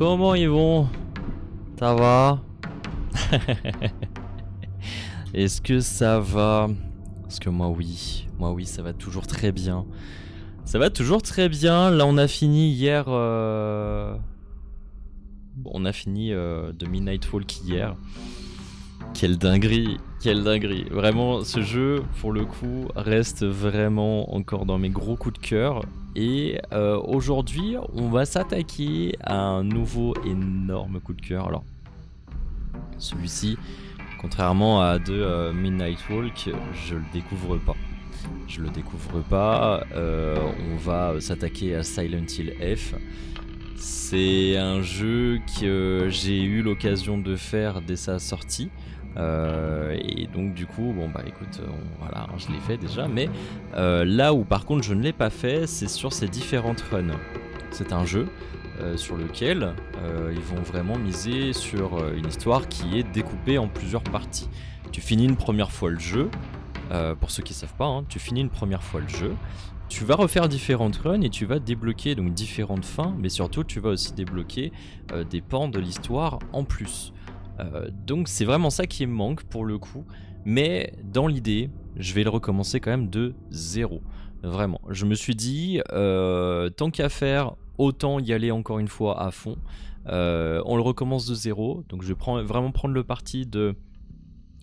Comment ils vont? Ça va? Est-ce que ça va? Parce que moi oui, ça va toujours très bien. Ça va toujours très bien. Là on a fini hier... on a fini de Midnight Folk hier. Quelle dinguerie, quelle dinguerie. Vraiment, ce jeu, pour le coup, reste vraiment encore dans mes gros coups de cœur. Et aujourd'hui, on va s'attaquer à un nouveau énorme coup de cœur. Alors, celui-ci, contrairement à de Midnight Walk, je le découvre pas. Je le découvre pas. On va s'attaquer à Silent Hill F. C'est un jeu que j'ai eu l'occasion de faire dès sa sortie. Et donc du coup, bon bah écoute, voilà, je l'ai fait déjà. Mais là où par contre je ne l'ai pas fait, c'est sur ces différentes runs. C'est un jeu sur lequel ils vont vraiment miser sur une histoire qui est découpée en plusieurs parties. Tu finis une première fois le jeu. Pour ceux qui savent pas, hein, tu finis une première fois le jeu, tu vas refaire différentes runs et tu vas débloquer donc différentes fins, mais surtout tu vas aussi débloquer des pans de l'histoire en plus. Donc c'est vraiment ça qui me manque pour le coup, mais dans l'idée, je vais le recommencer quand même de zéro. Vraiment, je me suis dit, tant qu'à faire, autant y aller encore une fois à fond. On le recommence de zéro, donc je vais vraiment prendre le parti de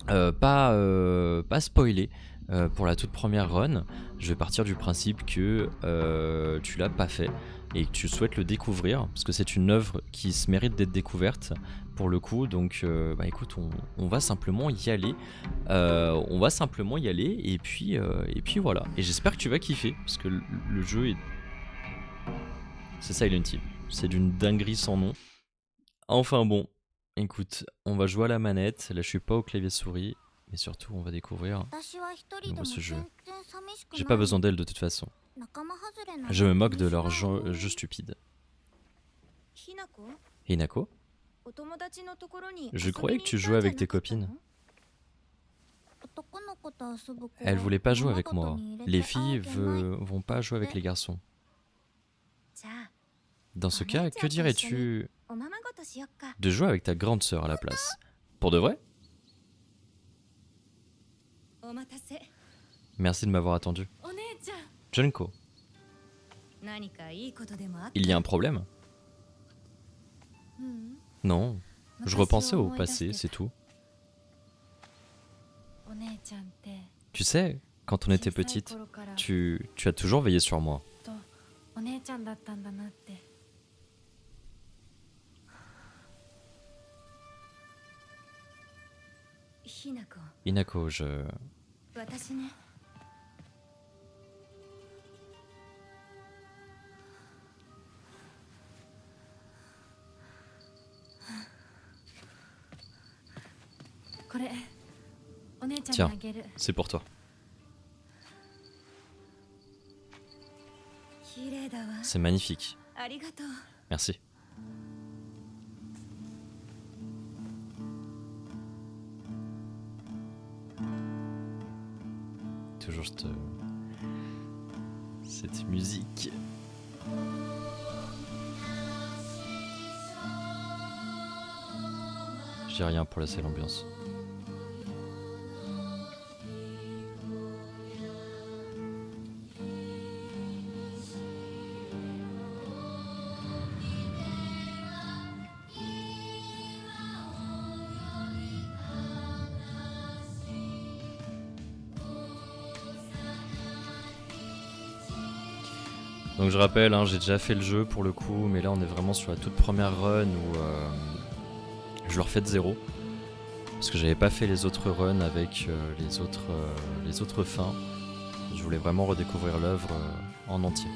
pas spoiler pour la toute première run. Je vais partir du principe que tu l'as pas fait et que tu souhaites le découvrir parce que c'est une œuvre qui se mérite d'être découverte pour le coup. Donc bah écoute, on va simplement y aller. On va simplement y aller et puis voilà. Et j'espère que tu vas kiffer parce que le jeu est... C'est Silent Hill. C'est d'une dinguerie sans nom. Enfin bon, écoute, on va jouer à la manette. Là, je suis pas au clavier souris. Et surtout, on va découvrir ce jeu. J'ai pas besoin d'elle de toute façon. Je me moque de leur jeu stupide. Hinako? Je croyais que tu jouais avec tes copines. Elle voulait pas jouer avec moi. Les filles vont pas jouer avec les garçons. Dans ce cas, que dirais-tu de jouer avec ta grande sœur à la place? Pour de vrai? Merci de m'avoir attendu. Junko, il y a un problème? Non, je repensais au passé, c'est tout. Tu sais, quand on était petite, tu as toujours veillé sur moi. Hinako, je... Tiens, c'est pour toi. C'est magnifique. Merci. Toujours cette musique. J'ai rien pour laisser l'ambiance. Donc je rappelle, hein, j'ai déjà fait le jeu pour le coup, mais là on est vraiment sur la toute première run où je le refais de zéro. Parce que j'avais pas fait les autres runs avec les autres fins. Je voulais vraiment redécouvrir l'œuvre en entier.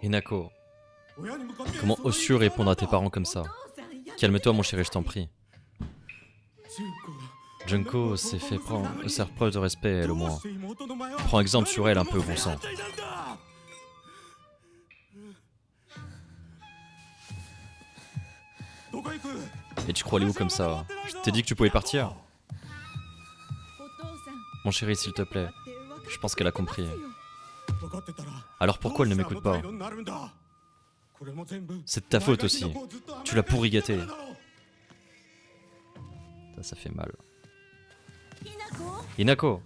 Hinako, comment oses-tu répondre à tes parents comme ça? Calme-toi mon chéri, je t'en prie. Junko s'est fait faire preuve de respect, elle au moins. Prends exemple sur elle un peu, bon sang. Et tu crois aller où comme ça? Je t'ai dit que tu pouvais partir. Mon chéri, s'il te plaît. Je pense qu'elle a compris. Alors pourquoi elle ne m'écoute pas? C'est de ta faute aussi. Tu l'as pourri gâté. Ça fait mal. Hinako,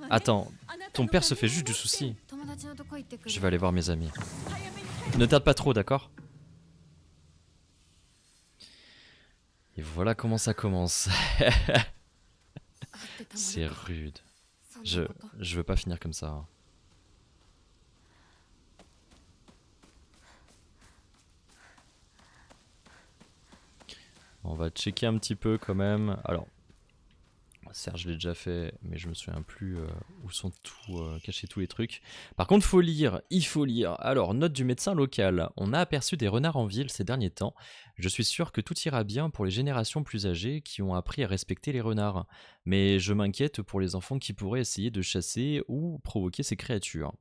attends, ton père se fait juste du souci. Je vais aller voir mes amis. Ne tarde pas trop, d'accord? Et voilà comment ça commence. C'est rude. Je veux pas finir comme ça. On va checker un petit peu quand même. Alors, certes, je l'ai déjà fait, mais je me souviens plus où sont cachés tous les trucs. Par contre, il faut lire. Alors, note du médecin local. On a aperçu des renards en ville ces derniers temps. Je suis sûr que tout ira bien pour les générations plus âgées qui ont appris à respecter les renards. Mais je m'inquiète pour les enfants qui pourraient essayer de chasser ou provoquer ces créatures.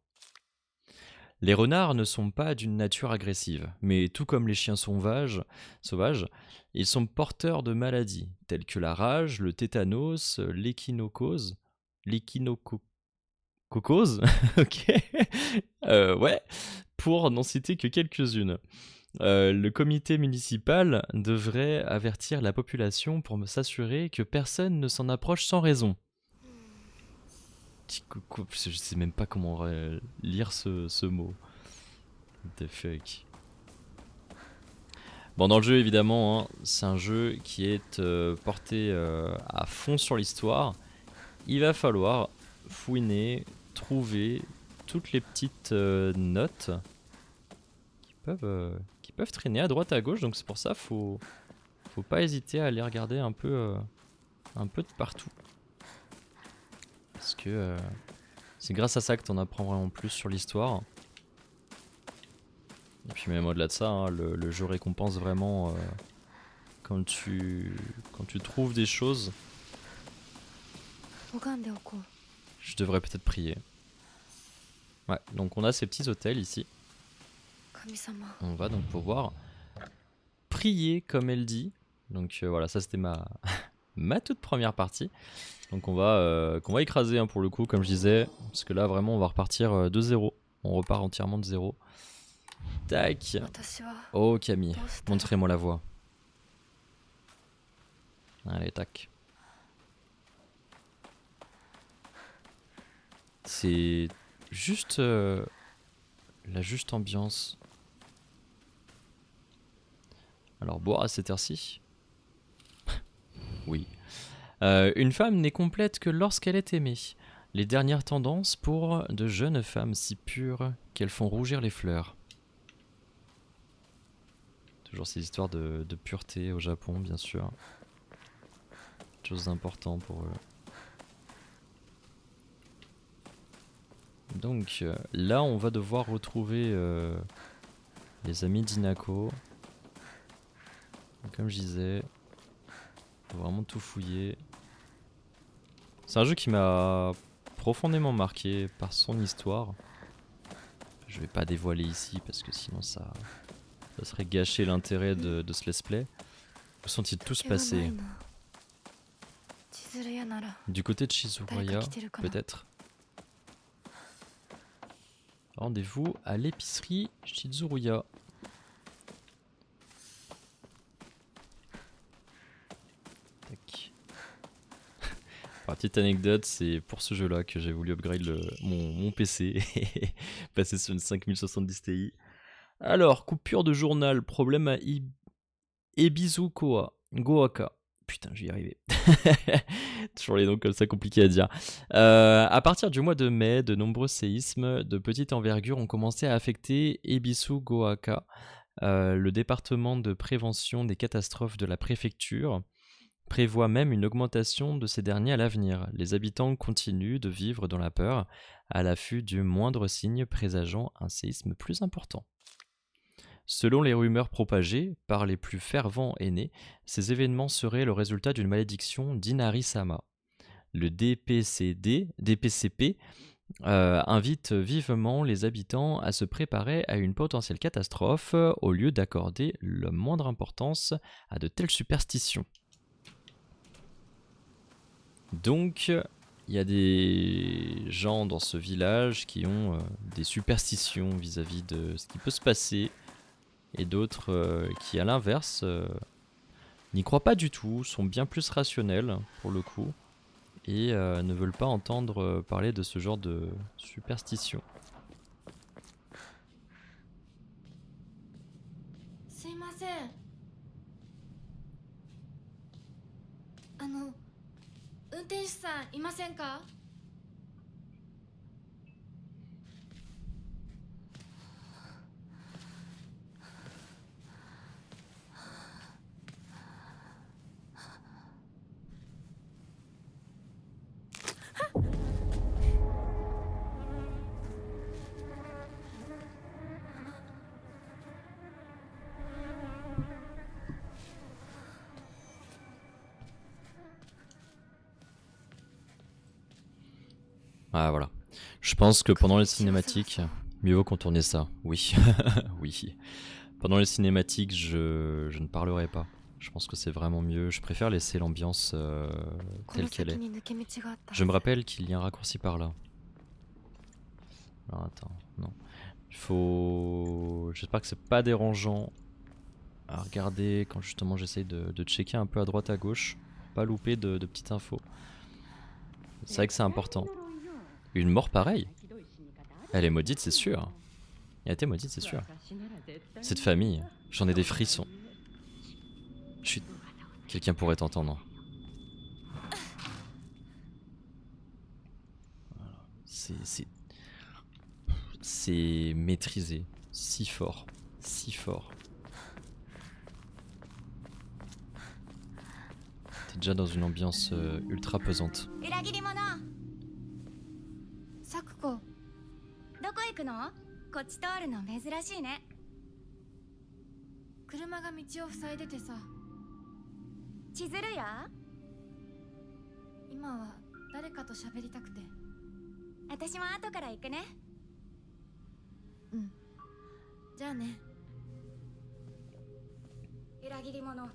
Les renards ne sont pas d'une nature agressive, mais tout comme les chiens sauvages, ils sont porteurs de maladies, telles que la rage, le tétanos, l'échinococose, ok, ouais, pour n'en citer que quelques-unes. Le comité municipal devrait avertir la population pour s'assurer que personne ne s'en approche sans raison. Je sais même pas comment lire ce mot. What the fuck. Bon, dans le jeu, évidemment, hein, c'est un jeu qui est porté à fond sur l'histoire. Il va falloir fouiner, trouver toutes les petites notes qui peuvent traîner à droite à gauche. Donc c'est pour ça faut pas hésiter à aller regarder un peu de partout. Parce que c'est grâce à ça que t'en apprends vraiment plus sur l'histoire. Et puis même au-delà de ça, hein, le jeu récompense vraiment quand tu trouves des choses. Je devrais peut-être prier. Ouais, donc on a ces petits hôtels ici. On va donc pouvoir prier comme elle dit. Donc voilà, ça c'était ma toute première partie. Donc qu'on va écraser hein, pour le coup, comme je disais. Parce que là vraiment on va repartir de zéro. On repart entièrement de zéro. Tac. Oh Camille, montrez-moi la voie. Allez, tac. C'est juste la juste ambiance. Alors boire à cette heure-ci? Oui. Une femme n'est complète que lorsqu'elle est aimée. Les dernières tendances pour de jeunes femmes si pures qu'elles font rougir les fleurs. Toujours ces histoires de pureté au Japon, bien sûr. Chose d'important pour eux. Donc là, on va devoir retrouver les amis d'Hinako. Comme je disais, faut vraiment tout fouiller. C'est un jeu qui m'a profondément marqué par son histoire. Je vais pas dévoiler ici parce que sinon ça serait gâcher l'intérêt de ce let's play. Où sont-ils tous passés? Du côté de Shizuruya, peut-être. Rendez-vous à l'épicerie Shizuruya. Tac. Pour la petite anecdote, c'est pour ce jeu-là que j'ai voulu upgrade mon PC et passer sur une 5070 Ti. Alors, coupure de journal, problème à Ebizukoa, Goaka. Putain, j'y arrivé. Toujours les noms comme ça compliqués à dire. À partir du mois de mai, de nombreux séismes de petite envergure ont commencé à affecter Ebisu-Goaka, le département de prévention des catastrophes de la préfecture. prévoit même une augmentation de ces derniers à l'avenir. Les habitants continuent de vivre dans la peur, à l'affût du moindre signe présageant un séisme plus important. Selon les rumeurs propagées par les plus fervents aînés, ces événements seraient le résultat d'une malédiction d'Inari-sama. Le DPCP invite vivement les habitants à se préparer à une potentielle catastrophe au lieu d'accorder la moindre importance à de telles superstitions. Donc, il y a des gens dans ce village qui ont des superstitions vis-à-vis de ce qui peut se passer, et d'autres qui, à l'inverse, n'y croient pas du tout, sont bien plus rationnels pour le coup, et ne veulent pas entendre parler de ce genre de superstition. すいません。運転手さんいませんか？Ah voilà. Je pense que pendant les cinématiques, mieux vaut contourner ça. Oui, oui. Pendant les cinématiques, je ne parlerai pas. Je pense que c'est vraiment mieux. Je préfère laisser l'ambiance telle qu'elle est. Je me rappelle qu'il y a un raccourci par là. Alors attends, non. Il faut... J'espère que c'est pas dérangeant à regarder quand justement j'essaye de checker un peu à droite à gauche. Pas louper de petites infos. C'est vrai que c'est important. Une mort pareille? Elle est maudite, c'est sûr. Elle a été maudite, c'est sûr. Cette famille, j'en ai des frissons. Chut, quelqu'un pourrait t'entendre. C'est maîtrisé, si fort, si fort. T'es déjà dans une ambiance ultra pesante. サクコ、どこ行くの？こっち通るの珍しいね。車が道を塞いでてさ。千鶴や？今は誰かと喋りたくて。私も後から行くね。うん。じゃあね。裏切り者。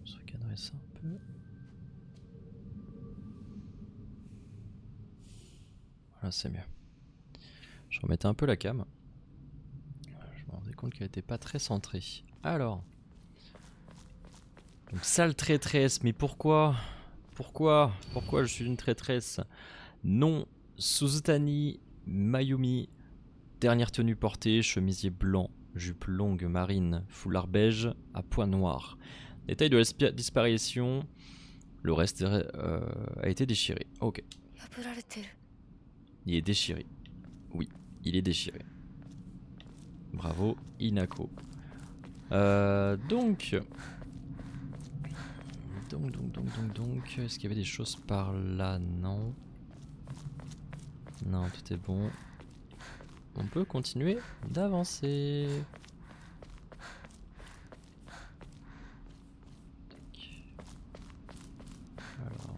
Je regarderai ça un peu. Voilà, c'est mieux. Je remettais un peu la cam. Je me rendais compte qu'elle était pas très centrée. Alors. Donc sale traîtresse, mais pourquoi? Pourquoi je suis une traîtresse? Non, Suzutani Mayumi. Dernière tenue portée, chemisier blanc, jupe longue marine, foulard beige à pois noirs. Détail de la disparition, le reste a été déchiré. Ok. Il est déchiré. Oui, il est déchiré. Bravo, Inako. Donc, est-ce qu'il y avait des choses par là? Non. Non, tout est bon. On peut continuer d'avancer. Alors,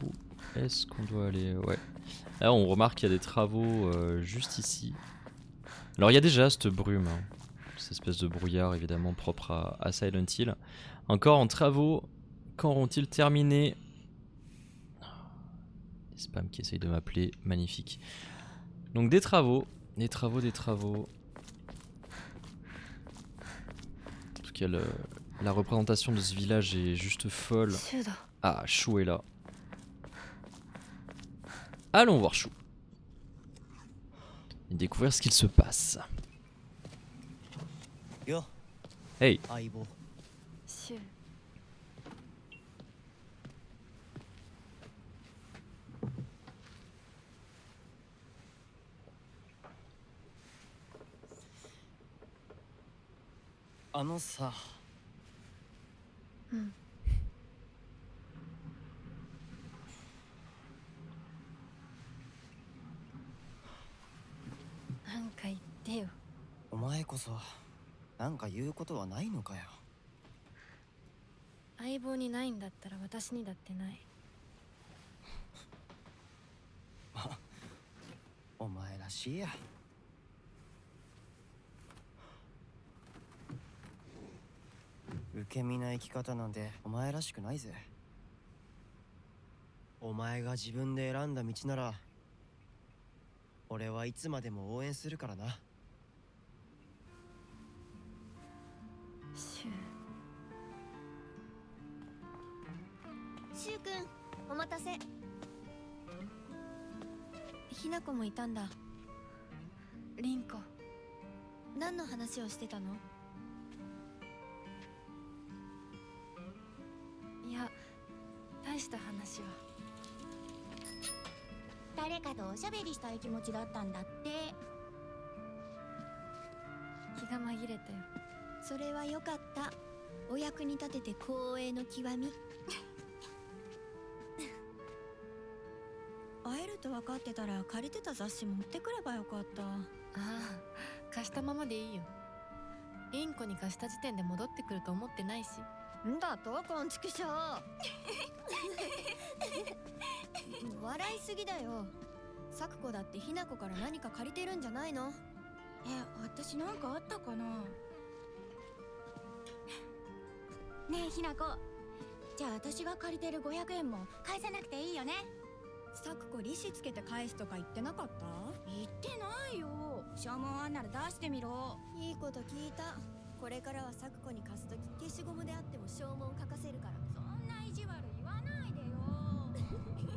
où est-ce qu'on doit aller? Ouais. Là, on remarque qu'il y a des travaux juste ici. Alors, il y a déjà cette brume, hein. Cette espèce de brouillard évidemment propre à Silent Hill. Encore en travaux. Quand auront-ils terminé? Des spams qui essayent de m'appeler. Magnifique. Donc des travaux. Des travaux. En tout cas, la représentation de ce village est juste folle. Ah, Chou est là. Allons voir Chou. Et découvrir ce qu'il se passe. Hey. あのさ。うん。なんか言ってよ。お前こそなんか言うことはないのかよ。相棒にないんだったら私にだってない。お前らしいや。受け身な生き方なんてお前らしくないぜ。お前が自分で選んだ道なら俺はいつまでも応援するからな。シュウくん、お待たせ。ひなこもいたんだ。リンコ、何の話をしてたの？いや、大した話は。誰かとおしゃべりしたい気持ちだったんだって。気が紛れたよ。それはよかった。お役に立てて光栄の極み。会えると分かってたら借りてた雑誌持ってくればよかった。ああ、貸したままでいいよ。リンコに貸した時点で戻ってくると思ってないし。んだとこんちくしょう。笑いすぎだよ。サクコだってひなこから何か借りてるんじゃないの？私なんかあったかな。ねえひなこ、じゃあ私が借りてる500円も返さなくていいよね？サクコ利子つけて返すとか言ってなかった？言ってないよ。消耗あんなら出してみろ。いいこと聞いた。これからはサクコに貸すとき消しゴムであっても消耗書かせるから。そんな意地悪言わないでよ。ねえ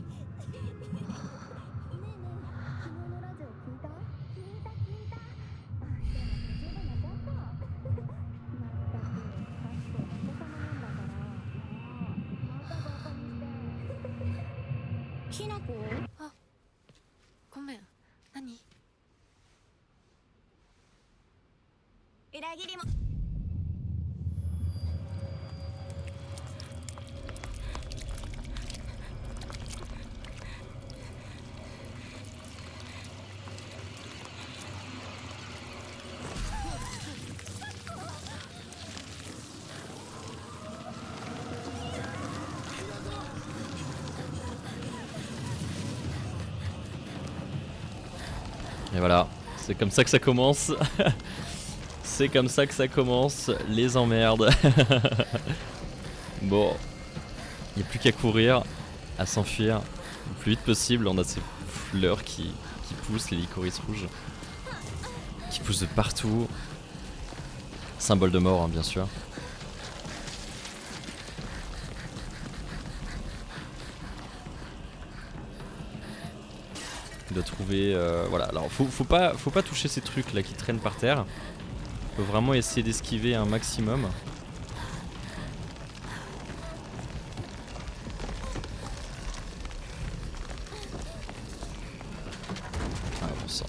ねえ、昨日のラジオ聞いた？聞いた。あ、でも途中で寝ちゃった。まったく、サクコお子様なんだから。またバカにして。ひなこ？あ、ごめん。何？裏切りも。Et voilà, c'est comme ça que ça commence. C'est comme ça que ça commence, les emmerdes. Bon, il n'y a plus qu'à courir, à s'enfuir le plus vite possible. On a ces fleurs qui poussent, les licorices rouges, qui poussent de partout. Symbole de mort, hein, bien sûr. Il doit trouver... voilà, alors faut pas toucher ces trucs là qui traînent par terre. Faut vraiment essayer d'esquiver un maximum. Ah bon sang.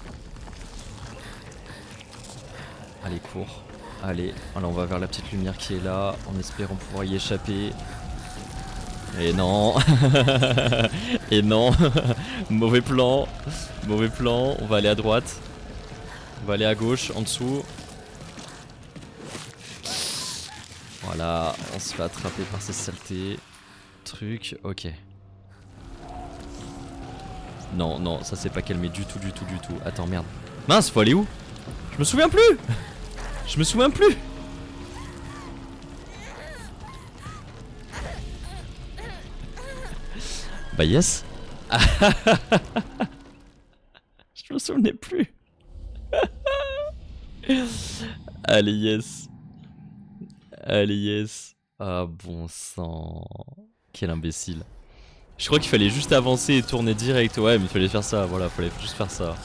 Allez cours. Allez, alors on va vers la petite lumière qui est là, en espérant pouvoir y échapper. Et non. Et non. Mauvais plan. Mauvais plan. On va aller à droite. On va aller à gauche, en dessous. Voilà, on se fait attraper par ces saletés. Truc, ok. Non, non, ça s'est pas calmé du tout. Attends, merde. Mince, faut aller où? Je me souviens plus. Je me souviens plus. Bah yes. Je me souvenais plus. Allez yes. Allez yes. Ah bon sang. Quel imbécile. Je crois qu'il fallait juste avancer et tourner direct. Ouais mais il fallait faire ça, voilà, fallait juste faire ça.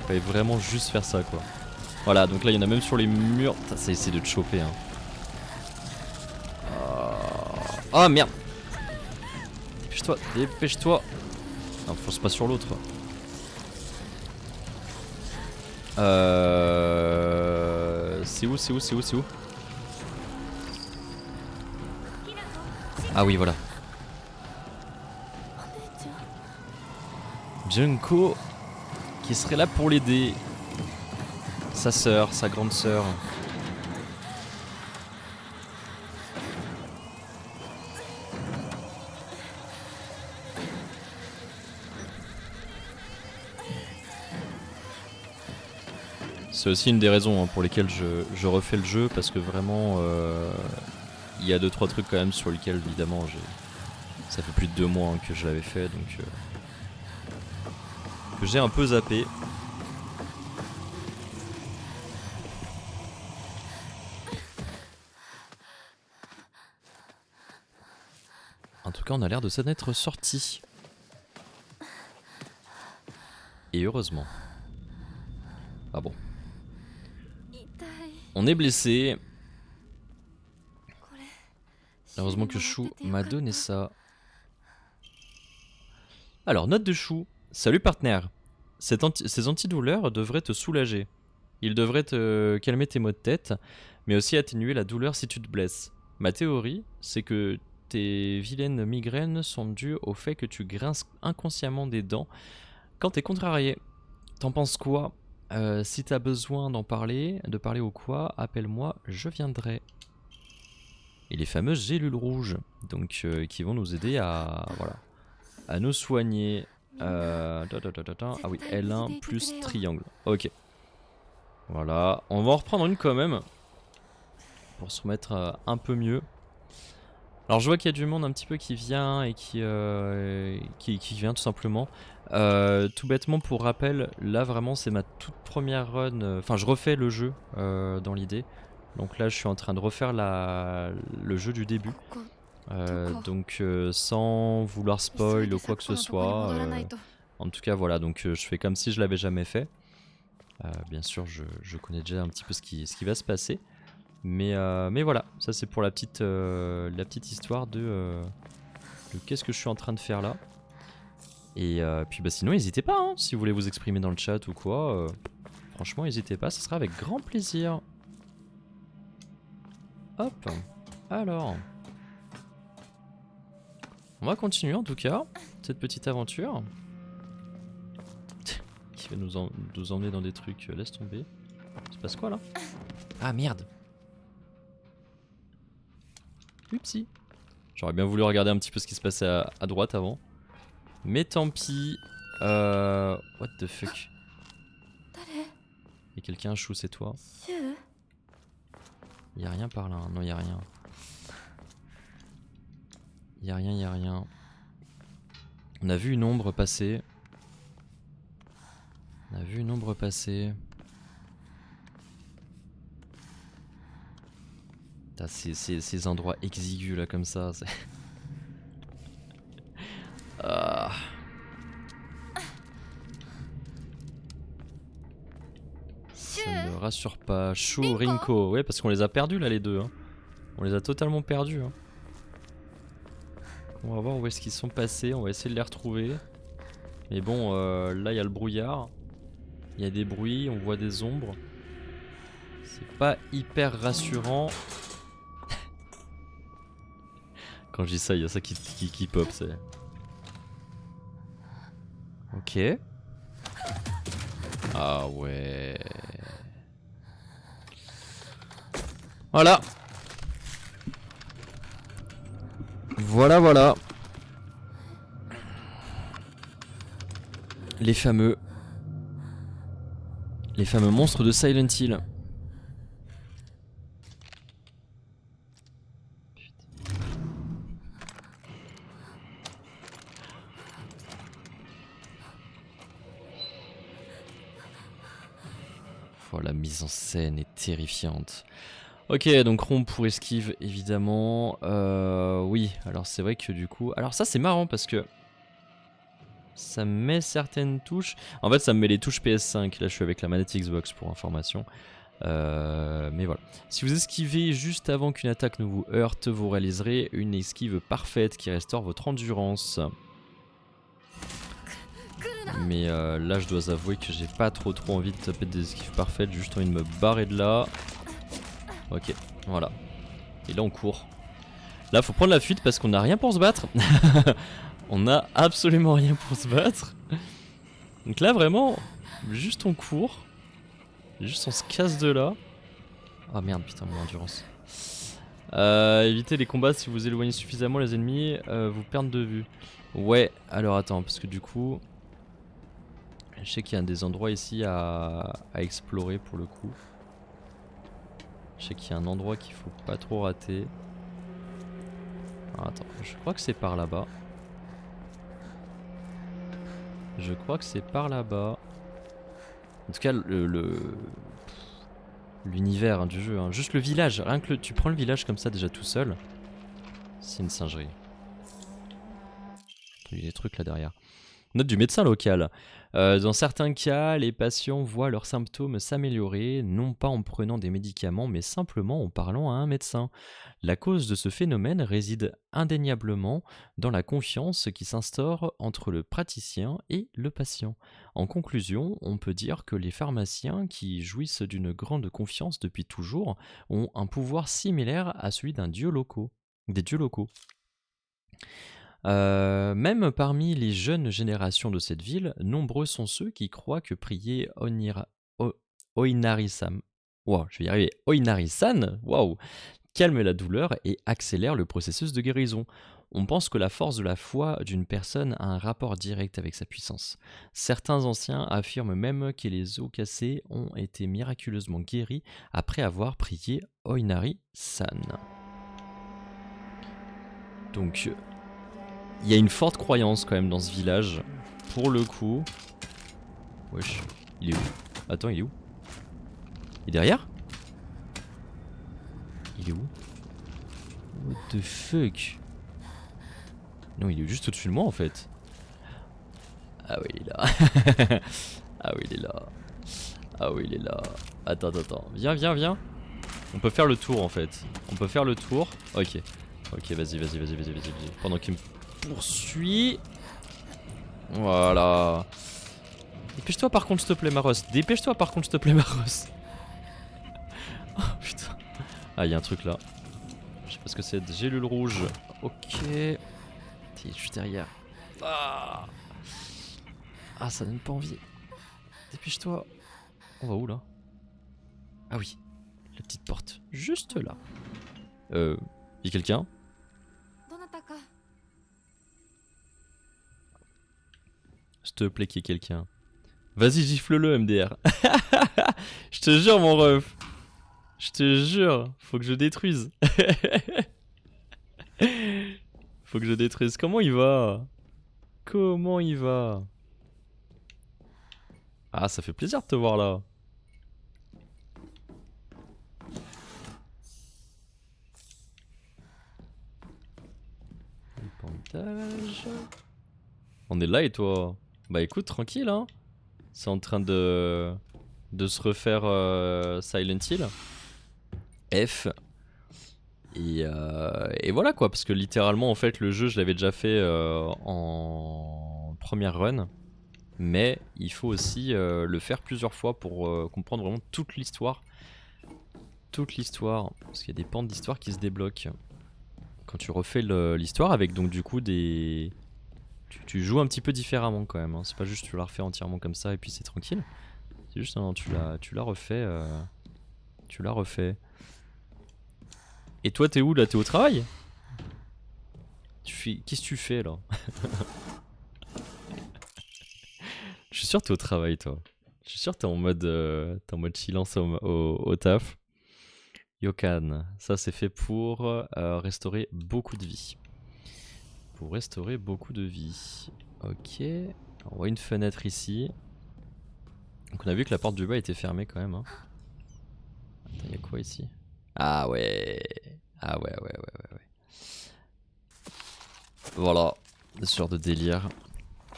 Il fallait vraiment juste faire ça quoi. Voilà, donc là il y en a même sur les murs. Putain, ça essaie de te choper hein. Oh merde. Dépêche-toi, dépêche-toi. Non, fonce pas sur l'autre. C'est où, c'est où, c'est où, c'est où? Ah oui, voilà. Junko qui serait là pour l'aider. Sa sœur, sa grande sœur. C'est aussi une des raisons pour lesquelles je refais le jeu, parce que vraiment il y a 2-3 trucs quand même sur lesquels évidemment ça fait plus de 2 mois que je l'avais fait, donc que j'ai un peu zappé. En tout cas on a l'air de s'en être sorti. Et heureusement. Ah bon. On est blessé. Heureusement que Chou m'a donné ça. Alors, note de Chou. Salut partenaire. Ces antidouleurs devraient te soulager. Ils devraient te calmer tes maux de tête, mais aussi atténuer la douleur si tu te blesses. Ma théorie, c'est que tes vilaines migraines sont dues au fait que tu grinces inconsciemment des dents quand t'es contrarié. T'en penses quoi? Si t'as besoin de parler ou quoi, appelle-moi, je viendrai. Et les fameuses gélules rouges, donc qui vont nous aider à nous soigner. Ah oui, L1 plus triangle. Ok. Voilà, on va en reprendre une quand même pour se remettre un peu mieux. Alors je vois qu'il y a du monde un petit peu qui vient et qui vient tout simplement. Tout bêtement pour rappel, là vraiment c'est ma toute première run, enfin je refais le jeu dans l'idée. Donc là je suis en train de refaire le jeu du début. Donc sans vouloir spoil ou quoi que ce soit. En tout cas voilà, donc je fais comme si je l'avais jamais fait. Bien sûr je connais déjà un petit peu ce qui va se passer. Mais voilà, ça c'est pour la petite histoire de qu'est-ce que je suis en train de faire là. Et puis bah sinon n'hésitez pas hein, si vous voulez vous exprimer dans le chat ou quoi, franchement n'hésitez pas, ça sera avec grand plaisir. Hop, alors on va continuer en tout cas cette petite aventure qui va nous emmener dans des trucs, laisse tomber. Il se passe quoi là? Ah merde. Upsi. J'aurais bien voulu regarder un petit peu ce qui se passait à droite avant. Mais tant pis. What the fuck? Y'a quelqu'un, Chou, c'est toi? Y'a rien par là, hein. Non y'a rien. Y'a rien, y'a rien. On a vu une ombre passer. On a vu une ombre passer. Ces endroits exigus là comme ça, c'est... Ah. Ça ne me rassure pas. Chou, Rinko, ouais parce qu'on les a perdus là les deux. Hein. On les a totalement perdus. Hein. On va voir où est-ce qu'ils sont passés, on va essayer de les retrouver. Mais bon, là il y a le brouillard. Il y a des bruits, on voit des ombres. C'est pas hyper rassurant. Quand je dis ça, il y a ça qui pop, c'est... Ok. Ah ouais. Voilà. Voilà. Les fameux monstres de Silent Hill. Oh, la mise en scène est terrifiante. Ok, donc rond pour esquive évidemment. Oui, alors c'est vrai que du coup... Alors ça c'est marrant parce que... Ça me met certaines touches. En fait ça me met les touches PS5. Là je suis avec la manette Xbox pour information. Mais voilà. Si vous esquivez juste avant qu'une attaque ne vous heurte, vous réaliserez une esquive parfaite qui restaure votre endurance. Mais là je dois avouer que j'ai pas trop envie de taper des esquives parfaites. J'ai juste envie de me barrer de là. Ok, voilà. Et là on court. Là faut prendre la fuite parce qu'on a rien pour se battre. On a absolument rien pour se battre. Donc là vraiment, juste on court. Juste on se casse de là. Ah merde, putain, mon endurance. Évitez les combats si vous éloignez suffisamment les ennemis, vous perdent de vue. Ouais, alors attends, parce que du coup... Je sais qu'il y a des endroits ici à explorer pour le coup. Je sais qu'il y a un endroit qu'il faut pas trop rater. Alors, attends, je crois que c'est par là-bas. Je crois que c'est par là-bas. En tout cas, l'univers du jeu, hein. Juste le village, rien que tu prends le village comme ça déjà tout seul. C'est une singerie. Il y a des trucs là derrière. Note du médecin local. Dans certains cas, les patients voient leurs symptômes s'améliorer, non pas en prenant des médicaments, mais simplement en parlant à un médecin. La cause de ce phénomène réside indéniablement dans la confiance qui s'instaure entre le praticien et le patient. En conclusion, on peut dire que les pharmaciens, qui jouissent d'une grande confiance depuis toujours, ont un pouvoir similaire à celui des dieux locaux. Même parmi les jeunes générations de cette ville, nombreux sont ceux qui croient que prier Oinari-san, wow, je vais y arriver, Oinari-san, wow, calme la douleur et accélère le processus de guérison. On pense que la force de la foi d'une personne a un rapport direct avec sa puissance. Certains anciens affirment même que les os cassés ont été miraculeusement guéris après avoir prié Oinari-san. Donc... il y a une forte croyance quand même dans ce village. Pour le coup. Wesh. Il est où? Attends, il est où? Il est derrière? Il est où? What the fuck? Non, il est juste au-dessus de moi en fait. Ah oui, il est là. Ah oui, il est là. Ah oui, il est là. Attends. Viens. On peut faire le tour en fait. On peut faire le tour. Ok. Ok, vas-y. Pendant qu'il me poursuit. Voilà. Dépêche-toi par contre, s'il te plaît, Maros. Oh putain. Ah, il y a un truc là. Je sais pas ce que c'est. Gélule rouge. Ok. T'es juste derrière. Ah, ça donne pas envie. Dépêche-toi. On va où là? Ah oui. La petite porte. Juste là. Y a quelqu'un? S'il te plaît qu'il y ait quelqu'un. Vas-y, gifle-le, MDR. Je te jure, mon ref. Je te jure. Faut que je détruise. Faut que je détruise. Comment il va? Ah, ça fait plaisir de te voir là. Bandage. On est là et toi? Bah écoute, tranquille hein. C'est en train de se refaire Silent Hill. F. Et voilà quoi, parce que littéralement en fait le jeu je l'avais déjà fait en première run. Mais il faut aussi le faire plusieurs fois pour comprendre vraiment toute l'histoire. Parce qu'il y a des pans d'histoire qui se débloquent. Quand tu refais l'histoire avec donc du coup des... Tu joues un petit peu différemment quand même, hein. C'est pas juste tu la refais entièrement comme ça et puis c'est tranquille. C'est juste non, tu l'as refait. Tu l'as refait. Et toi t'es où là? T'es au travail? Qu'est-ce que tu fais là? Je suis sûr que t'es au travail toi. Je suis sûr que t'es en mode silence au taf. Yokan, ça c'est fait pour restaurer beaucoup de vie. Ok, on voit une fenêtre ici. Donc on a vu que la porte du bas était fermée quand même. Hein. Attends, y'a quoi ici? Ah ouais. Voilà, ce genre de délire.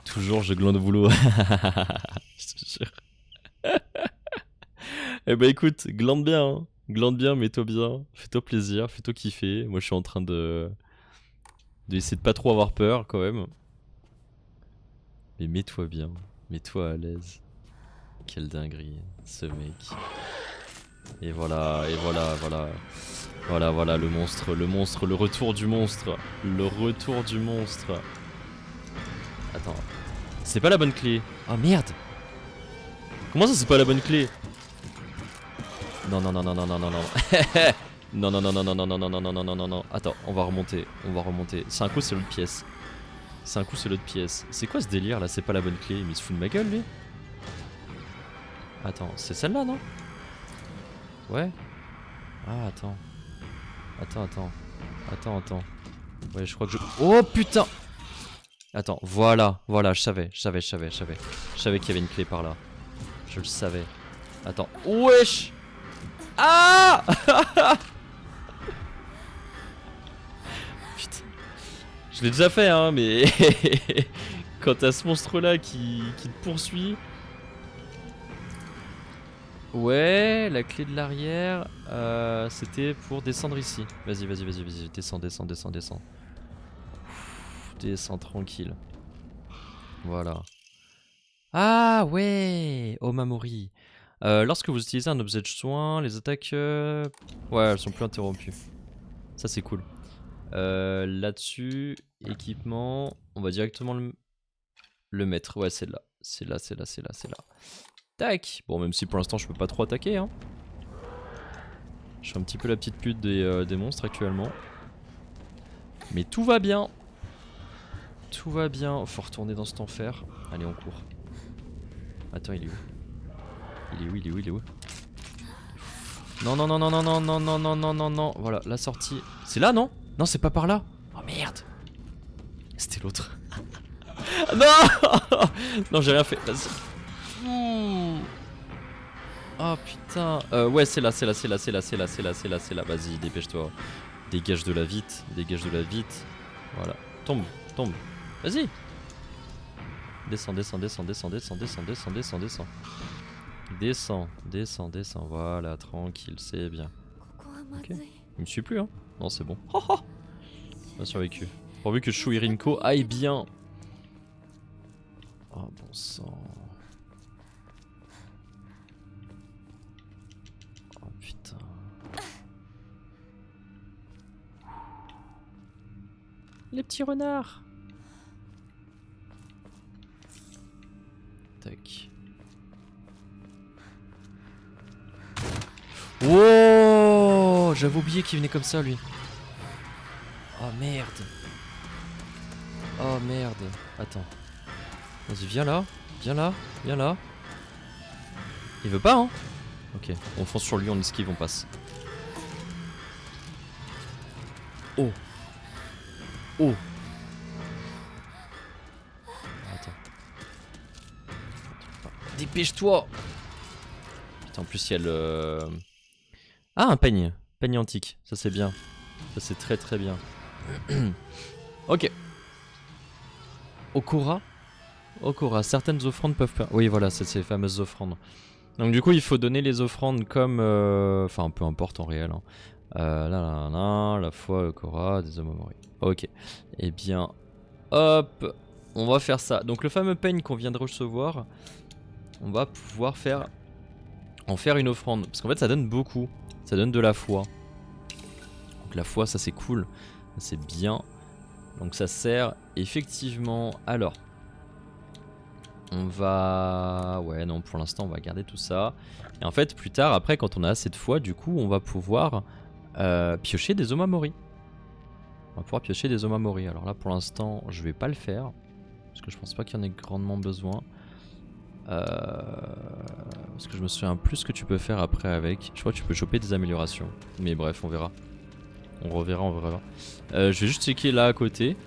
Toujours je glande au boulot. Je te jure. Eh bah écoute, glande bien. Hein. Glande bien, mets-toi bien. Fais-toi plaisir, fais-toi kiffer. Moi je suis en train d'essayer de pas trop avoir peur quand même. Mais mets-toi bien, mets-toi à l'aise. Quelle dinguerie, ce mec. Et voilà, et voilà, voilà. Voilà, voilà, le monstre, le retour du monstre. Le retour du monstre. Attends. C'est pas la bonne clé. Oh merde. Comment ça c'est pas la bonne clé? Non, non, non, non, non, non, non, non. Non, non, non, non, non, non, non, non, non, non, non, non, non, non. Attends, on va remonter, on va remonter. C'est un coup, c'est l'autre pièce. C'est un coup, c'est l'autre pièce. C'est quoi ce délire là? C'est pas la bonne clé. Mais il se fout de ma gueule lui? Attends, c'est celle-là, non? Ouais. Ah, attends. Attends, attends. Attends, attends. Ouais, je crois que je... Oh putain! Attends, voilà, voilà, je savais qu'il y avait une clé par là. Je le savais. Attends. Wesh! Ah! Putain. Je l'ai déjà fait, hein, mais... Quand t'as ce monstre-là qui te poursuit... Ouais, la clé de l'arrière, c'était pour descendre ici. Vas-y, vas-y, vas-y, vas-y, descends, descends, descends, descends. Descends tranquille. Voilà. Ah ouais, Omamori. Lorsque vous utilisez un objet de soin, les attaques... Ouais, elles sont plus interrompues. Ça c'est cool. Là-dessus, équipement, on va directement le mettre. Ouais, c'est là. C'est là, c'est là, c'est là, c'est là. Tac. Bon, même si pour l'instant je peux pas trop attaquer, hein. Je suis un petit peu la petite pute des monstres actuellement. Mais tout va bien. Tout va bien. Faut retourner dans cet enfer. Allez, on court. Attends, il est où? Il est où? Il est où? Il est où? Non, non, non, non, non, non, non, non, non, non, non, non. Voilà, la sortie. C'est là, non? Non, c'est pas par là. Oh merde. C'était l'autre. Non. Non, j'ai rien fait. Vas-y. Oh putain. Ouais, c'est là, c'est là, c'est là, c'est là, c'est là, c'est là, c'est là, c'est là. Vas-y, dépêche-toi. Dégage de la vite. Dégage de la vite. Voilà. Tombe, tombe. Vas-y. Descends, descends, descends, descends, descends, descends, descends, descends, descends. Descends, descends, descends. Voilà, tranquille, c'est bien. Ok. Il me suit plus, hein. Non, c'est bon. Oh, oh. On a survécu. Pourvu que Shu et Rinko aillent bien. Oh, bon sang. Oh, putain. Les petits renards. Tac. Wow, j'avais oublié qu'il venait comme ça lui. Oh merde. Oh merde. Attends. Vas-y, viens là. Viens là. Viens là. Il veut pas, hein? Ok, on fonce sur lui, on esquive, on passe. Oh. Oh. Attends. Dépêche-toi. Putain, en plus il y a le... Ah, un peigne. Peigne antique, ça c'est bien. Ça c'est très très bien. Ok. Okora. Okora, certaines offrandes peuvent... Oui voilà, c'est ces fameuses offrandes. Donc du coup il faut donner les offrandes comme... Enfin peu importe en réel. Hein. La foi Okora, des Omamori. Ok. Eh bien... Hop. On va faire ça. Donc le fameux peigne qu'on vient de recevoir, on va pouvoir faire... En faire une offrande. Parce qu'en fait ça donne beaucoup. Ça donne de la foi. Donc la foi ça c'est cool. C'est bien. Donc ça sert effectivement... Alors... On va... Ouais non pour l'instant on va garder tout ça. Et en fait plus tard après quand on a assez de foi du coup on va pouvoir piocher des Omamori. On va pouvoir piocher des Omamori. Alors là pour l'instant je vais pas le faire. Parce que je pense pas qu'il y en ait grandement besoin. Parce que je me souviens plus ce que tu peux faire après avec. Je crois que tu peux choper des améliorations. Mais bref on verra. On reverra, on verra. Je vais juste checker là à côté.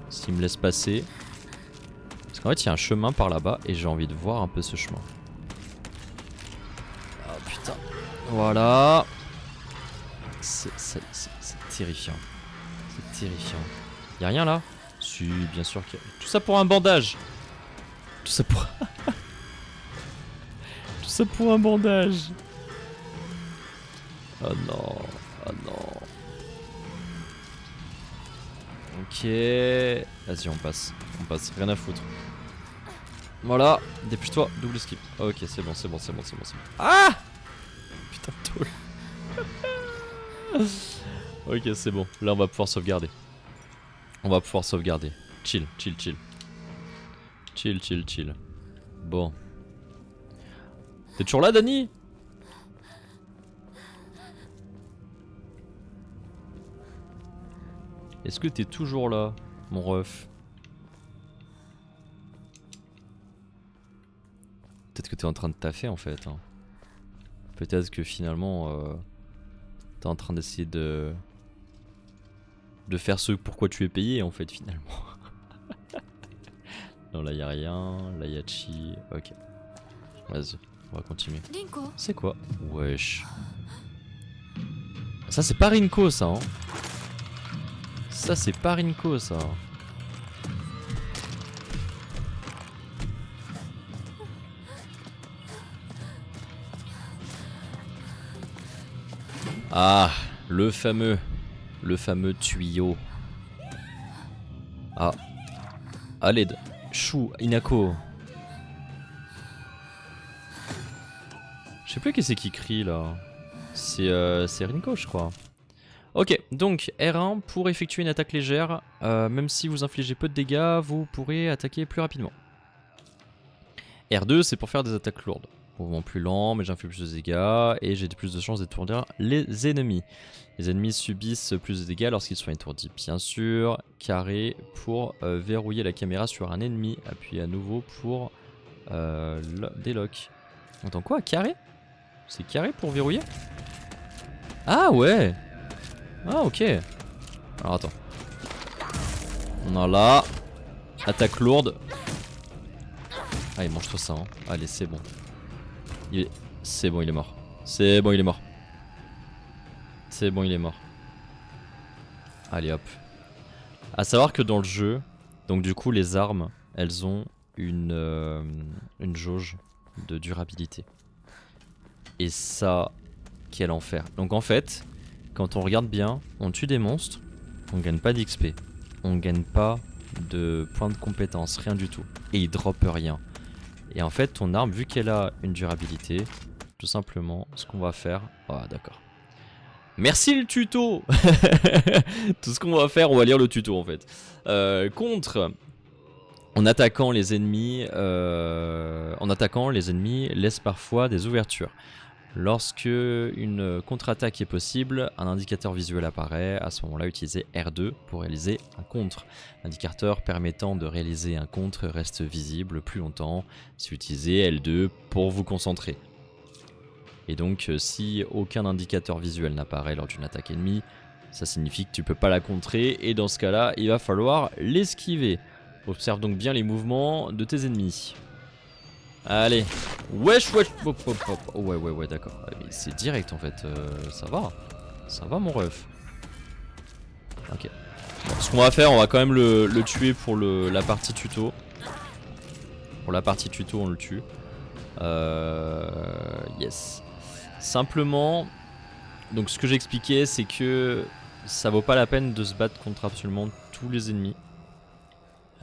S'il me laisse passer. Parce qu'en fait il y a un chemin par là-bas et j'ai envie de voir un peu ce chemin. Ah putain. Voilà. C'est terrifiant. C'est terrifiant. Y'a rien là? Si, bien sûr qu'il y a... Tout ça pour un bandage. Tout ça pour... Tout ça pour un bandage. Oh non. Oh non. Ok. Vas-y, on passe. On passe. Rien à foutre. Voilà. Dépêche-toi. Double skip. Ok, c'est bon, c'est bon, c'est bon, c'est bon, c'est bon. Ah! Ok, c'est bon. Là, on va pouvoir sauvegarder. On va pouvoir sauvegarder. Chill, chill, chill. Chill, chill, chill. Bon. T'es toujours là, Dani? Est-ce que t'es toujours là, mon ref? Peut-être que t'es en train de taffer en fait. Hein. Peut-être que finalement t'es en train d'essayer de faire ce pourquoi tu es payé en fait finalement. Non, là y'a rien, là y'a chi. Ok. Vas-y, on va continuer. Rinko. C'est quoi? Wesh. Ça c'est pas Rinko ça hein. Ça c'est pas Rinko ça. Ah, le fameux tuyau. Ah. Allez, Chou, Inako. Je sais plus qui c'est qui crie là. C'est Rinko je crois. Ok, donc R1 pour effectuer une attaque légère, même si vous infligez peu de dégâts, vous pourrez attaquer plus rapidement. R2 c'est pour faire des attaques lourdes. Mouvement plus lent, mais j'inflige plus de dégâts et j'ai plus de chances d'étourdir les ennemis. Les ennemis subissent plus de dégâts lorsqu'ils sont étourdis, bien sûr. Carré pour verrouiller la caméra sur un ennemi. Appuyez à nouveau pour délock. Attends quoi? Carré? C'est carré pour verrouiller? Ah ouais! Ah ok. Alors attends. On a là. Attaque lourde. Allez, mange-toi ça. Hein. Allez, c'est bon. C'est bon, il est mort. C'est bon, il est mort. C'est bon, il est mort. Allez, hop. À savoir que dans le jeu, donc du coup, les armes, elles ont une jauge de durabilité. Et ça, quel enfer. Donc en fait, quand on regarde bien, on tue des monstres, on gagne pas d'XP. On gagne pas de points de compétence, rien du tout. Et il drop rien. Et en fait, ton arme, vu qu'elle a une durabilité, tout simplement, ce qu'on va faire... Ah, d'accord. Merci le tuto. Tout ce qu'on va faire, on va lire le tuto en fait. Contre... En attaquant les ennemis, laisse parfois des ouvertures. Lorsque une contre-attaque est possible, un indicateur visuel apparaît. À ce moment-là, utilisez R2 pour réaliser un contre. L'indicateur permettant de réaliser un contre reste visible plus longtemps. Si vous utilisez L2 pour vous concentrer. Et donc, si aucun indicateur visuel n'apparaît lors d'une attaque ennemie, ça signifie que tu peux pas la contrer. Et dans ce cas-là, il va falloir l'esquiver. Observe donc bien les mouvements de tes ennemis. Allez, wesh, wesh, hop, hop, hop. Oh, ouais, d'accord. Mais c'est direct en fait, ça va mon ref. Ok. Bon, ce qu'on va faire, on va quand même le tuer pour la partie tuto. Pour la partie tuto, on le tue. Yes. Simplement, donc ce que j'expliquais, c'est que ça vaut pas la peine de se battre contre absolument tous les ennemis.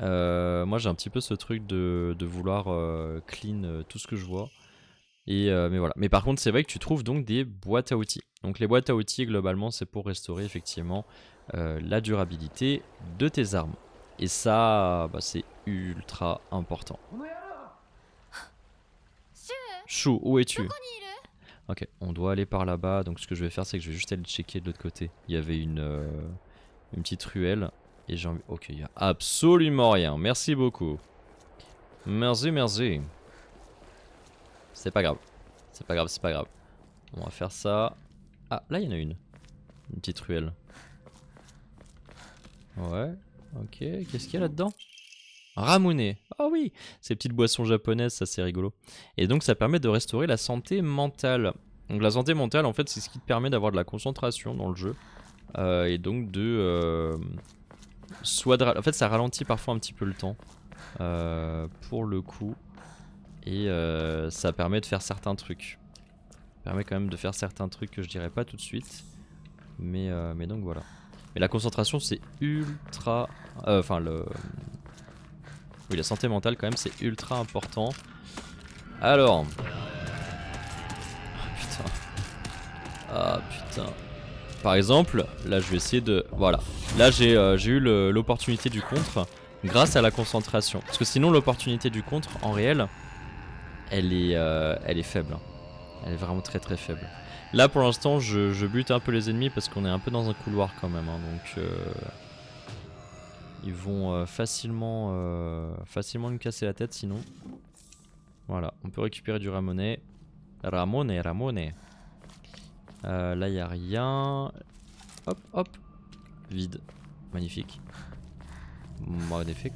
Moi j'ai un petit peu ce truc de vouloir clean tout ce que je vois. Et mais voilà. Mais par contre c'est vrai que tu trouves donc des boîtes à outils. Donc les boîtes à outils globalement c'est pour restaurer effectivement la durabilité de tes armes. Et ça bah, c'est ultra important. Chou, où es-tu? Ok, on doit aller par là-bas. Donc ce que je vais faire c'est que je vais juste aller checker de l'autre côté. Il y avait une petite ruelle. Et j'ai envie... Ok, il n'y a absolument rien. Merci beaucoup. Merci. C'est pas grave. C'est pas grave. On va faire ça. Ah, là il y en a une. Une petite ruelle. Ouais. Ok, qu'est-ce qu'il y a là-dedans? Ramune. Ah oui, ces petites boissons japonaises, ça c'est rigolo. Et donc ça permet de restaurer la santé mentale. Donc la santé mentale en fait c'est ce qui te permet d'avoir de la concentration dans le jeu. Et donc de... en fait ça ralentit parfois un petit peu le temps pour le coup et ça permet de faire certains trucs. Ça permet quand même de faire certains trucs que je dirais pas tout de suite, mais donc voilà. Mais la concentration c'est ultra, enfin oui la santé mentale quand même c'est ultra important. Alors, ah putain. par exemple, là je vais essayer de... Voilà. Là j'ai eu l'opportunité du contre grâce à la concentration. Parce que sinon l'opportunité du contre, en réel, elle est faible. Hein. Elle est vraiment très très faible. Là pour l'instant je bute un peu les ennemis parce qu'on est un peu dans un couloir quand même. Hein, donc ils vont facilement nous casser la tête sinon. Voilà, on peut récupérer du Ramonet. Ramonet. Là y a rien. Hop hop. Vide. Magnifique. Magnifique.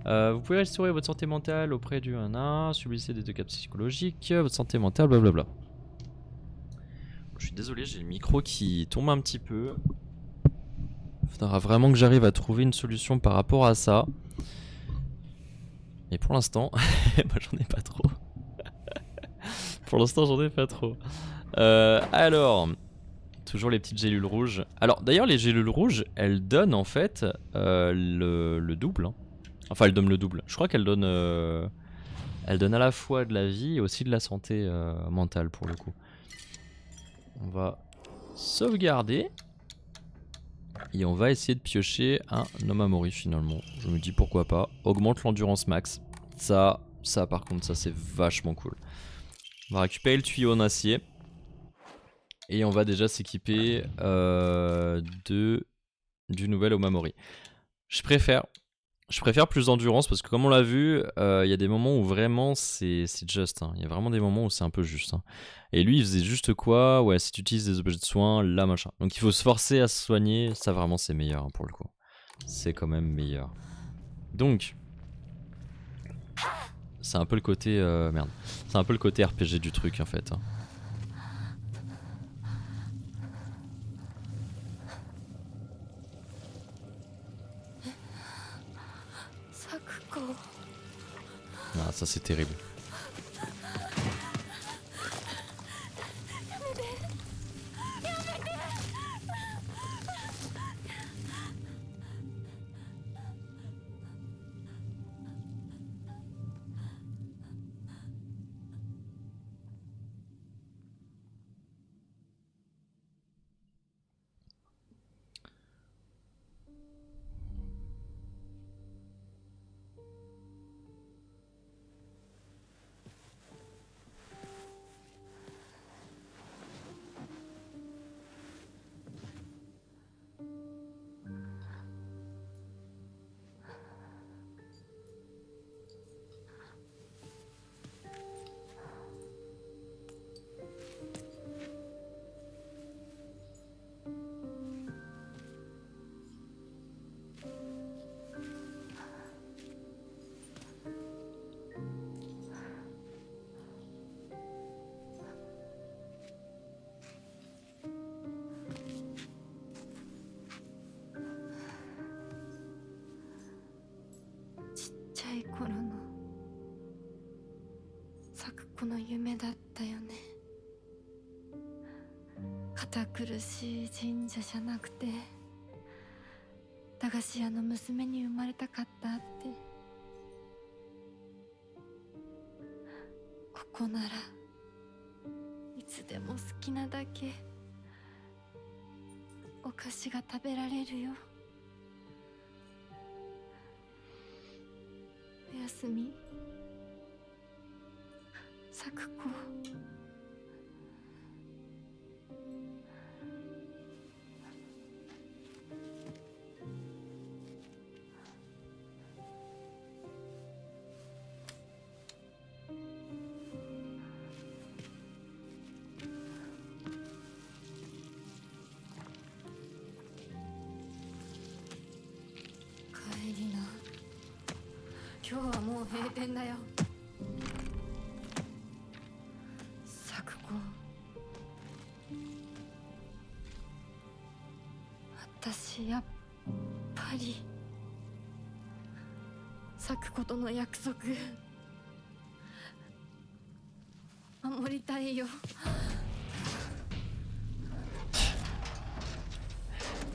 Vous pouvez restaurer votre santé mentale auprès du 1A, subissez des dégâts psychologiques, votre santé mentale, blablabla. Je suis désolé, j'ai le micro qui tombe un petit peu. Il faudra vraiment que j'arrive à trouver une solution par rapport à ça. Mais pour l'instant, moi j'en ai pas trop. Pour l'instant j'en ai pas trop. Alors, toujours les petites gélules rouges. Alors d'ailleurs les gélules rouges, elles donnent en fait le double. Hein. Enfin elles donnent le double. Je crois qu'elles donnent à la fois de la vie et aussi de la santé mentale pour le coup. On va sauvegarder. Et on va essayer de piocher un Nomamori finalement. Je me dis pourquoi pas. Augmente l'endurance max. Ça par contre, ça c'est vachement cool. On va récupérer le tuyau en acier. Et on va déjà s'équiper du nouvel Omamori. Je préfère plus d'endurance parce que comme on l'a vu, il y a des moments où vraiment c'est juste. Hein. Il y a vraiment des moments où c'est un peu juste. Hein. Et lui il faisait juste quoi? Ouais, si tu utilises des objets de soins, là machin. Donc il faut se forcer à se soigner, ça vraiment c'est meilleur hein, pour le coup. C'est quand même meilleur. Donc, c'est un peu le côté... merde. C'est un peu le côté RPG du truc en fait. Hein. Ah, ça c'est terrible.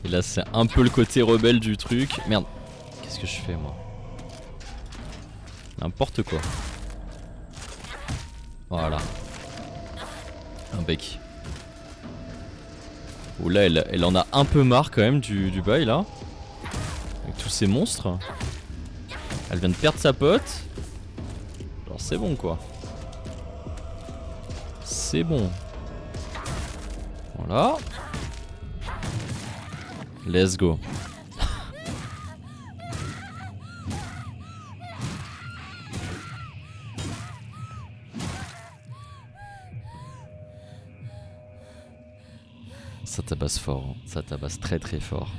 Et là c'est un peu le côté rebelle du truc. Merde, qu'est-ce que je fais moi? N'importe quoi. Voilà. Un bec. Oh là, elle en a un peu marre quand même du bail là. Avec tous ces monstres. Elle vient de perdre sa pote. Alors c'est bon quoi. C'est bon. Voilà. Let's go. Ça tabasse fort, hein. Ça tabasse très très fort.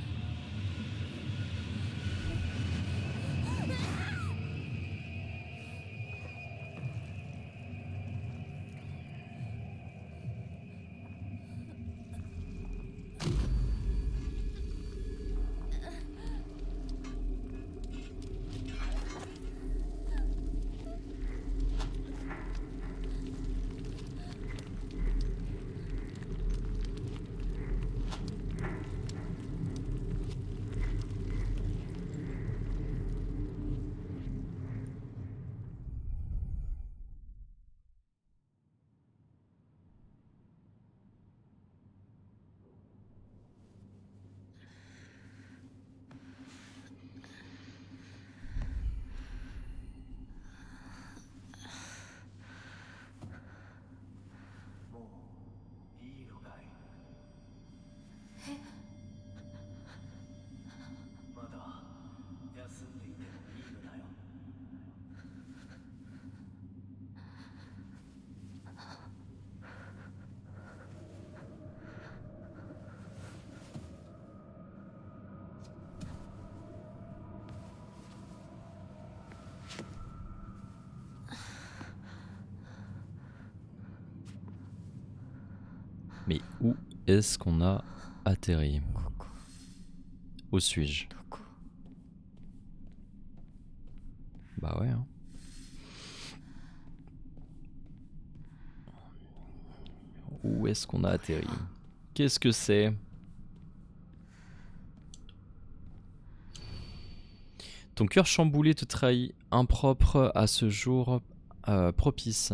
Mais où est-ce qu'on a atterri? Où suis-je? Bah ouais hein. Où est-ce qu'on a atterri? Qu'est-ce que c'est? Ton cœur chamboulé te trahit, impropre à ce jour propice.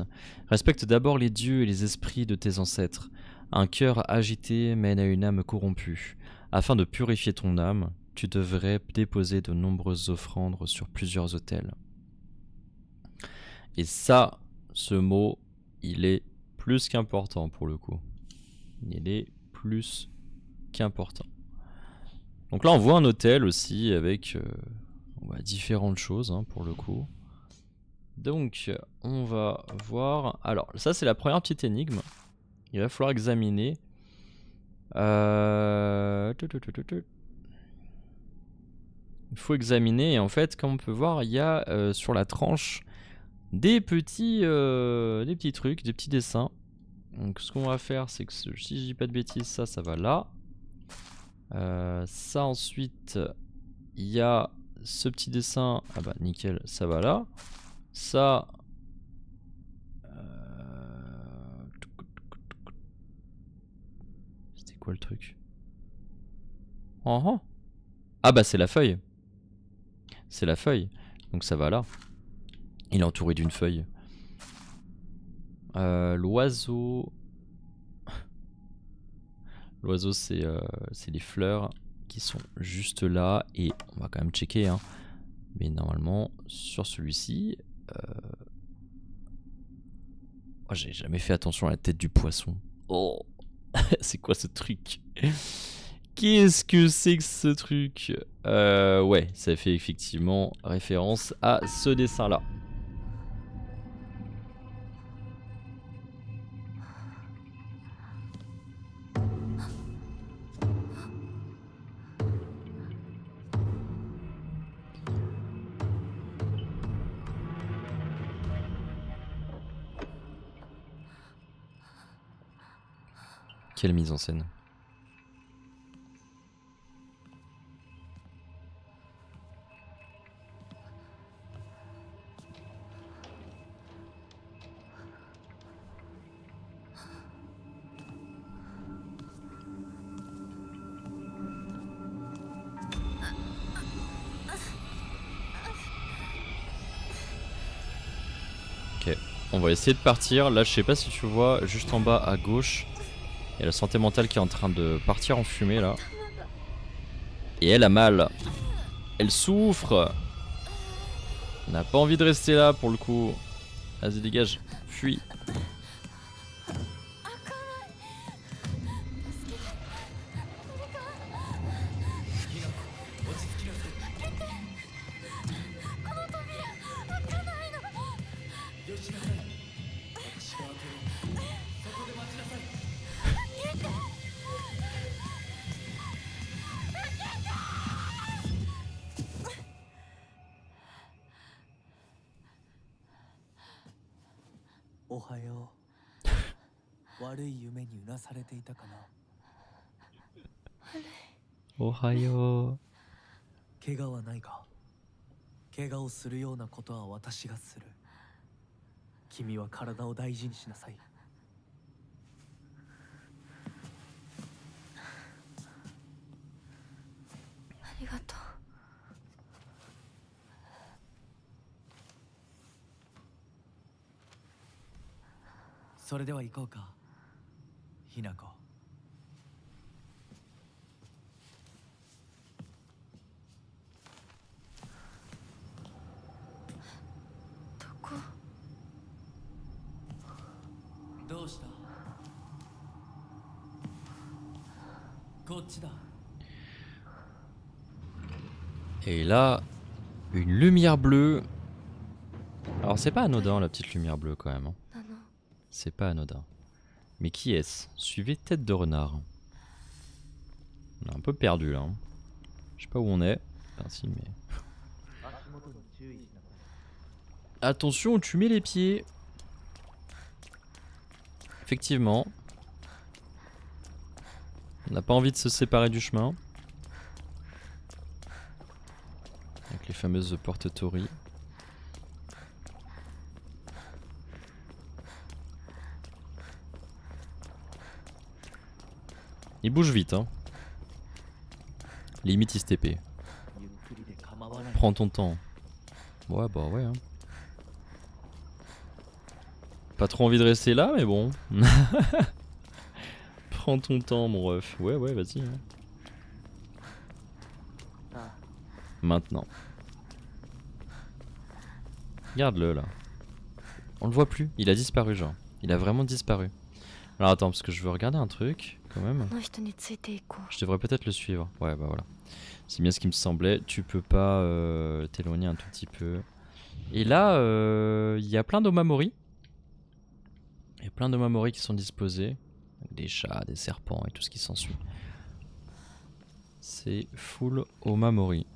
Respecte d'abord les dieux et les esprits de tes ancêtres. Un cœur agité mène à une âme corrompue. Afin de purifier ton âme, tu devrais déposer de nombreuses offrandes sur plusieurs autels. Et ça, ce mot, il est plus qu'important pour le coup. Il est plus qu'important. Donc là, on voit un hôtel aussi avec différentes choses hein, pour le coup. Donc, on va voir. Alors, ça, c'est la première petite énigme. Il va falloir examiner. Il faut examiner. Et en fait, comme on peut voir, il y a sur la tranche des petits trucs, des petits dessins. Donc, ce qu'on va faire, c'est que si je dis pas de bêtises, ça va là. Ça, ensuite, il y a ce petit dessin. Ah bah, nickel, ça va là. Ça. C'était quoi le truc? Ah bah c'est la feuille. C'est la feuille. Donc ça va là. Il est entouré d'une feuille. L'oiseau. L'oiseau c'est les fleurs qui sont juste là. Et on va quand même checker hein. Mais normalement sur celui-ci oh, j'ai jamais fait attention à la tête du poisson. Oh. C'est quoi ce truc? Qu'est-ce que c'est que ce truc? Ouais, ça fait effectivement référence à ce dessin-là. Quelle mise en scène. Ok, on va essayer de partir. Là, je sais pas si tu vois, juste en bas à gauche, Il y a la santé mentale qui est en train de partir en fumée là. Et elle a mal. Elle souffre. Elle n'a pas envie de rester là pour le coup. Vas-y dégage, fuis. Ohio. 怪我はないか。怪我をするようなことは私がする。君は体を大事にしなさい。ありがとう。それでは行こうか、ひなこ。どこ？どうした？こっちだ。 Et là, une lumière bleue. Alors c'est pas anodin la petite lumière bleue quand même. Hein. C'est pas anodin. Mais qui est-ce? Suivez tête de renard. On est un peu perdu là. Hein. Je sais pas où on est. Enfin si mais... Attention où tu mets les pieds. Effectivement. On n'a pas envie de se séparer du chemin. Avec les fameuses portes Tori. Il bouge vite hein. Limite il se TP. Prends ton temps. Ouais bah ouais hein. Pas trop envie de rester là mais bon. Prends ton temps mon ref. Ouais ouais vas-y hein. Maintenant. Regarde-le là. On le voit plus. Il a disparu genre. Il a vraiment disparu. Alors attends parce que je veux regarder un truc quand même. Je devrais peut-être le suivre. Ouais bah voilà. C'est bien ce qui me semblait. Tu peux pas t'éloigner un tout petit peu. Et là il y a plein d'Omamori. Il y a plein d'Omamori qui sont disposés. Des chats, des serpents et tout ce qui s'ensuit. C'est full Omamori.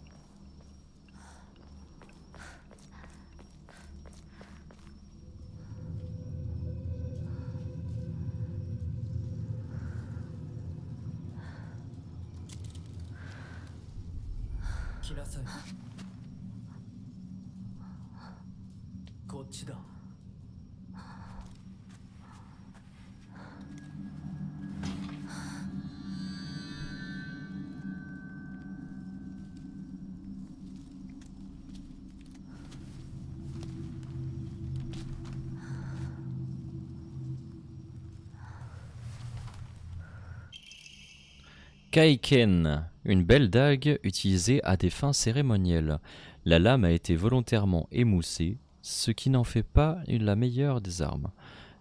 Kaiken, une belle dague utilisée à des fins cérémonielles. La lame a été volontairement émoussée, ce qui n'en fait pas la meilleure des armes.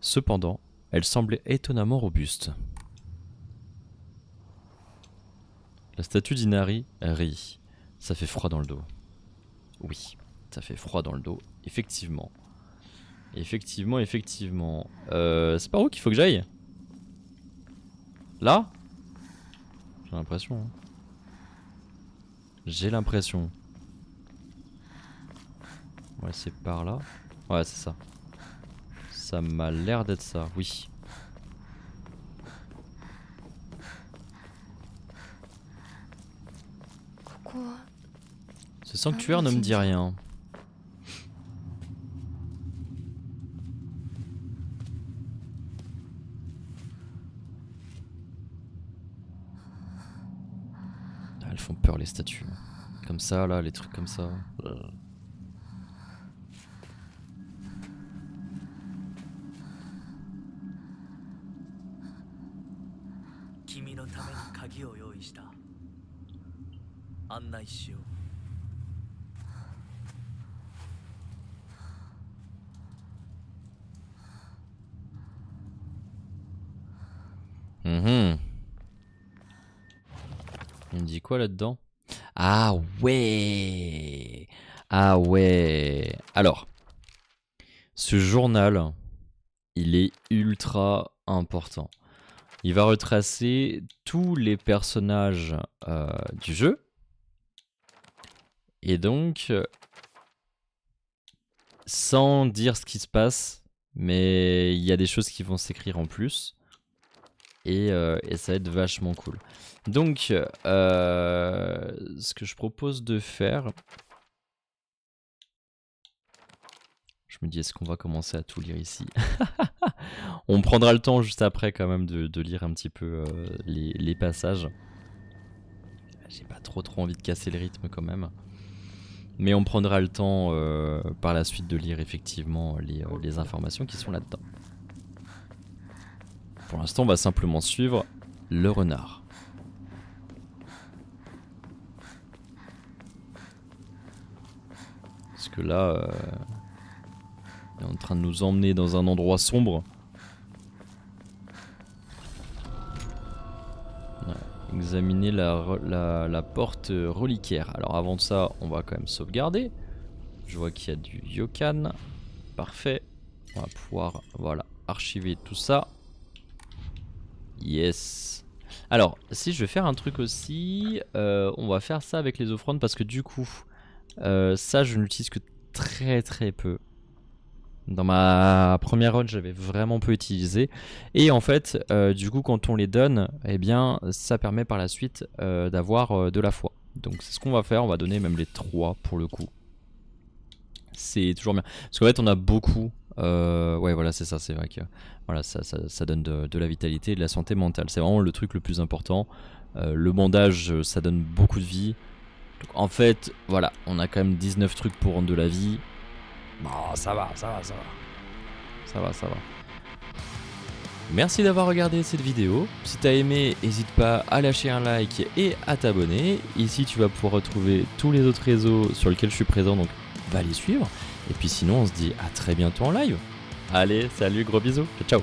Cependant, elle semblait étonnamment robuste. La statue d'Inari rit. Ça fait froid dans le dos. Oui, ça fait froid dans le dos, effectivement. Effectivement. C'est par où qu'il faut que j'aille? Là? J'ai l'impression. Hein. J'ai l'impression. Ouais, c'est par là. Ouais, c'est ça. Ça m'a l'air d'être ça, oui. Ce sanctuaire ne me dit rien. Elles font peur les statues. Comme ça là, les trucs comme ça. 君のために鍵を用意した。案内しよう。Mhm. Il me dit quoi là-dedans? Ah ouais. Ah ouais. Alors, ce journal, il est ultra important. Il va retracer tous les personnages du jeu. Et donc, sans dire ce qui se passe, mais il y a des choses qui vont s'écrire en plus. Et ça va être vachement cool. Donc, ce que je propose de faire... Je me dis, est-ce qu'on va commencer à tout lire ici? On prendra le temps juste après quand même de lire un petit peu les passages. J'ai pas trop envie de casser le rythme quand même. Mais on prendra le temps par la suite de lire effectivement les informations qui sont là-dedans. Pour l'instant, on va simplement suivre le renard. Parce que là, il est en train de nous emmener dans un endroit sombre. Ouais, examiner la porte reliquaire. Alors avant de ça, on va quand même sauvegarder. Je vois qu'il y a du yokan. Parfait. On va pouvoir, voilà, archiver tout ça. Yes. Alors, si je vais faire un truc aussi, on va faire ça avec les offrandes parce que du coup, ça je ne l'utilise que très peu. Dans ma première run, j'avais vraiment peu utilisé. Et en fait, du coup, quand on les donne, eh bien, ça permet par la suite d'avoir de la foi. Donc c'est ce qu'on va faire, on va donner même les 3 pour le coup. C'est toujours bien. Parce qu'en fait, on a beaucoup... ouais, voilà, c'est ça, c'est vrai que voilà, ça donne de la vitalité et de la santé mentale. C'est vraiment le truc le plus important. Le bandage, ça donne beaucoup de vie. Donc, en fait, voilà, on a quand même 19 trucs pour rendre de la vie. Bon, ça va. Merci d'avoir regardé cette vidéo. Si t'as aimé, n'hésite pas à lâcher un like et à t'abonner. Ici, tu vas pouvoir retrouver tous les autres réseaux sur lesquels je suis présent, donc va les suivre. Et puis sinon, on se dit à très bientôt en live. Allez, salut, gros bisous. Ciao.